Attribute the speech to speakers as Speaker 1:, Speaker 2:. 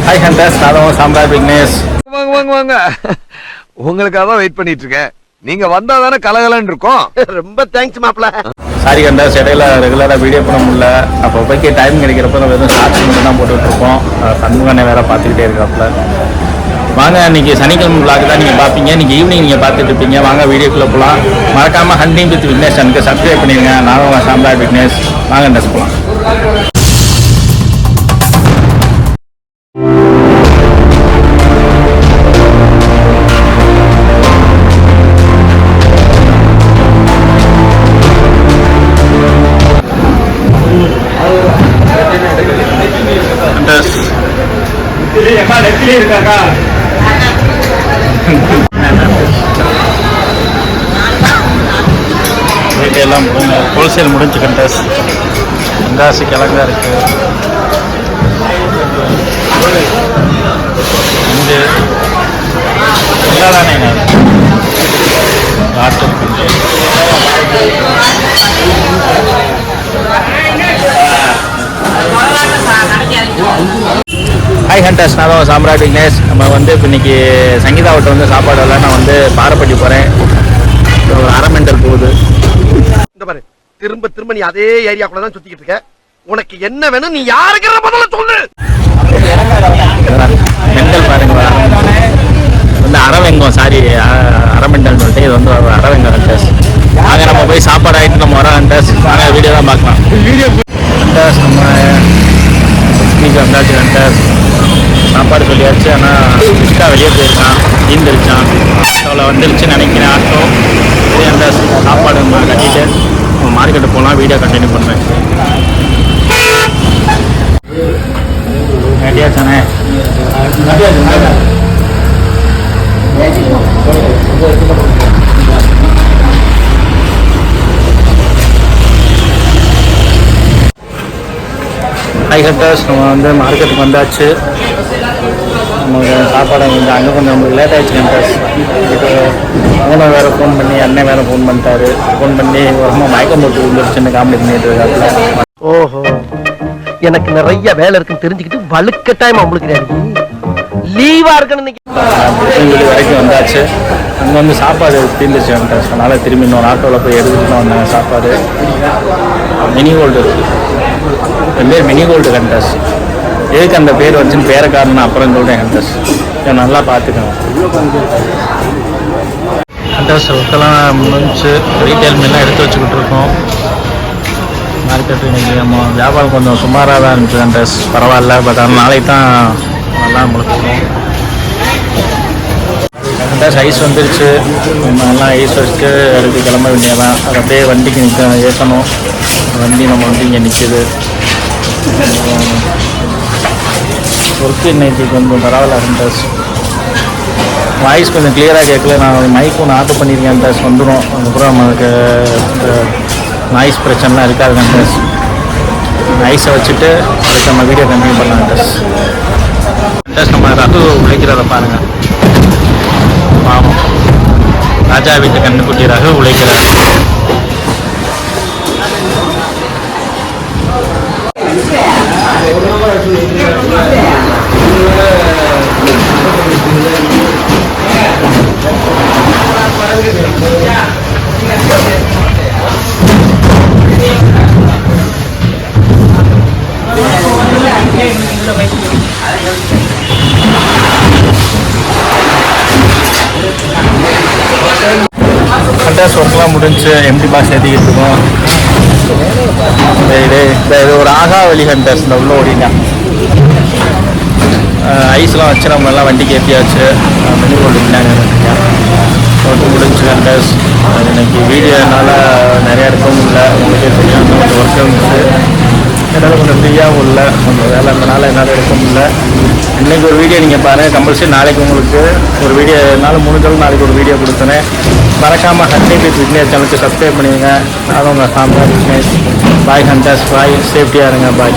Speaker 1: Hi hunters, நான் சாம்ராட் விக்னேஷ்.
Speaker 2: வாங்க வாங்க வாங்க, உங்களுக்காக தான் வெயிட் பண்ணிட்டு இருக்கேன். நீங்க வந்தா தானே கலகலன்னு இருக்கும்.
Speaker 3: ரொம்ப தேங்க்ஸ் மாப்ள.
Speaker 1: சாரி ஹண்டர்ஸ், இடையில ரெகுலராக வீடியோ பண்ண முடியல. அப்போ போய்க்கு டைம் கிடைக்கிறப்ப நம்ம வெறும் ஷார்ட்ஸ் மட்டும் தான் போட்டுட்டு இருக்கோம். சண்முகனை வேற பார்த்துக்கிட்டே இருக்காப்புல. வாங்க, இன்னைக்கு சனிக்கிழமை விளாக் தான் நீங்கள் பார்ப்பீங்க. இன்னைக்கு ஈவினிங் நீங்கள் பார்த்துட்டு இருப்பீங்க. வாங்க வீடியோக்குள்ளே போகலாம். மறக்காமல் ஹண்டிங் வித் விக்னேஷ் எனக்கு சப்ஸ்கிரைப் பண்ணிடுங்க. நான் சாம்ராட் விக்னேஷ். வாங்க ஹண்டர்ஸ் போகலாம். எல்லாம் ஹோல்சேல் முடிஞ்சு கண்டஸ். வெங்காசி கிழங்கா இருக்கு. இங்கே எல்லாதானேங்க ஆட்டு இருக்கு. ஹாய் ஹண்டர்ஸ், நான் சாம்ராட் விக்னேஷ். நம்ம இப்போ இன்னைக்கு சங்கீதாவட்ட சாப்பாடு எல்லாம் நான் பாரப்பட்டி போகிறேன். ஒரு அரை மெண்டல் போகுது.
Speaker 3: இந்த பாரு, திரும்ப திரும்ப நீ அதே ஏரியாக்குள்ள தான் சுத்திக்கிட்டு இருக்க. உனக்கு என்ன வேணும், நீ யாருக்கிற முதல்ல சொல்லு.
Speaker 1: மெண்டல் பாருங்க, அரவெங்கம், சாரி அரமெண்டல் சொல்லிட்டு இது அரவெங்கம் ஹண்டர்ஸ். வாங்க நம்ம போய் சாப்பாடு ஆகிட்டு நம்ம வரோம் ஹண்டர்ஸ். வாங்க வீடியோ தான் பார்க்கலாம். ஹண்டர்ஸ் நம்ம இன்னைக்கு வந்தாச்சு ஹண்டர்ஸ். சாப்பாடு சொல்லியாச்சு. ஆனால் கிருஷ்ணா வெளியே போயிருக்கான், ஈந்துருச்சான். ஆட்டோவில் வந்துருச்சுன்னு நினைக்கிறேன். ஆட்டோ ஹண்டர்ஸ் சாப்பாடு கட்டிட்டு மார்க்கெட்டு போகலாம். வீடியோ கண்டினியூ பண்ணுவேன். ரெடியாச்சானே? ஹாய் ஹண்டர்ஸ், நம்ம மார்க்கெட்டுக்கு வந்தாச்சு. நமக்கு சாப்பாடு அங்கே கொஞ்சம் நம்மளுக்கு லேட் ஆகிடுச்சு ஹண்டர்ஸ். இதுக்கு மூணு வேறு ஃபோன் பண்ணி, அண்ணன் வேறு ஃபோன் பண்ணிட்டாரு. ஃபோன் பண்ணி ரொம்ப மயக்கம் போட்டு விழுந்துருச்சுன்னு காமெடி பண்ணிட்டு இருக்காப்புல.
Speaker 3: ஓஹோ, எனக்கு நிறைய வேலை இருக்குன்னு தெரிஞ்சுக்கிட்டு வலுக்கட்டாயமா உங்களுக்கு லீவா இருக்குன்னு
Speaker 1: வரைக்கும் வந்தாச்சு. அங்கே சாப்பாடு தீர்ந்துச்சு ஹண்டர்ஸ். அதனால் திரும்பி இன்னொரு ஆட்டோவில் போய் எடுத்துகிட்டு தான் வந்தாங்க சாப்பாடு. மினி கோல்டு பேர் மினி கோல்டு ஹண்டர்ஸ். எதுக்கு அந்த பேர் வச்சுன்னு பேரை காரணம் அப்புறம் சொல்கிறேன் ஹண்டர்ஸ். நல்லா பார்த்துக்கோங்க ஹண்டர்ஸ். ஒர்க்கெல்லாம் முடிஞ்சு ரீட்டைல் மீன்லாம் எடுத்து வச்சுக்கிட்டு இருக்கோம். மார்க்கெட்டு இன்னைக்கு நம்ம வியாபாரம் கொஞ்சம் சுமாராக தான் இருந்துச்சு ஹண்டர்ஸ். பரவாயில்ல, பட் ஆனால் நாளைக்கு தான் நல்லா முடிச்சிருக்கோம் ஹண்டர்ஸ். ஐஸ் வந்துருச்சு. நல்லா ஐஸ் வச்சுட்டு எடுத்து கிளம்ப வேண்டியதான். அது அப்படியே வண்டிக்கு ஏற்றணும். வண்டி நம்ம இங்கே நிற்கிது. ஒர்க்கு இன்னைக்கு கொஞ்சம் பரவாயில்ல ஹண்டர்ஸ். வாய்ஸ் கொஞ்சம் கிளியராக கேட்கல. நான் மைக் ஒன்று ஆர்டர் பண்ணியிருக்கேன் ஹண்டர்ஸ். வந்துடும். அதுக்கப்புறம் நமக்கு நாய்ஸ் பிரச்சனைலாம் இருக்காது ஹண்டர்ஸ். ஐஸை வச்சுட்டு அதுக்கு நம்ம வீடியோ கண்டினியூ பண்ணலாம் ஹண்டர்ஸ். ஹண்டர்ஸ் நம்ம ரகு உழைக்கிறத பாருங்கள். பாவம், ராஜா வீட்டு கண்ணுக்குட்டி ரகு உழைக்கிறார். ஹண்டர்ஸ் ஒர்க்லாம் முடிஞ்சு எம்டி பாஸ் ஏற்றிக்கிட்டு இருக்கோம். இது ஒரு ஆகாவலி ஹண்டர்ஸ். இந்த உள்ள ஓடிட்டான். ஐஸ்லாம் வச்சு நம்ம எல்லாம் வண்டிக்கு ஏற்றியாச்சு. மினி கோல்டு பின்னாடி ஒர்க்கு முடிஞ்சு ஹண்டர்ஸ். இன்னைக்கு வீடியோனால நிறையா எடுக்க முடியல. உங்களுக்கே தெரியும், கொஞ்சம் ஒர்க் இருந்துச்சு. என்னால் கொஞ்சம் ஃப்ரீயாகவும் இல்லை, கொஞ்சம் வேலை இருந்தனால என்னால் எடுக்க முடியல. இன்றைக்கி ஒரு வீடியோ நீங்கள் பாருங்கள். கம்பல்சரி நாளைக்கு உங்களுக்கு ஒரு வீடியோ, என்னால் முடிஞ்சாலும் நாளைக்கு ஒரு வீடியோ கொடுத்தேன். மறக்காமல் ஹண்டிங் வித் விக்னேஷ் சேனலுக்கு சப்ஸ்கிரைப் பண்ணிடுங்க. நான் உங்கள் சாம்ராட் விக்னேஷ். பாய் ஹண்டர்ஸ், பாய். சேஃப்டியாக இருங்க. பாய்.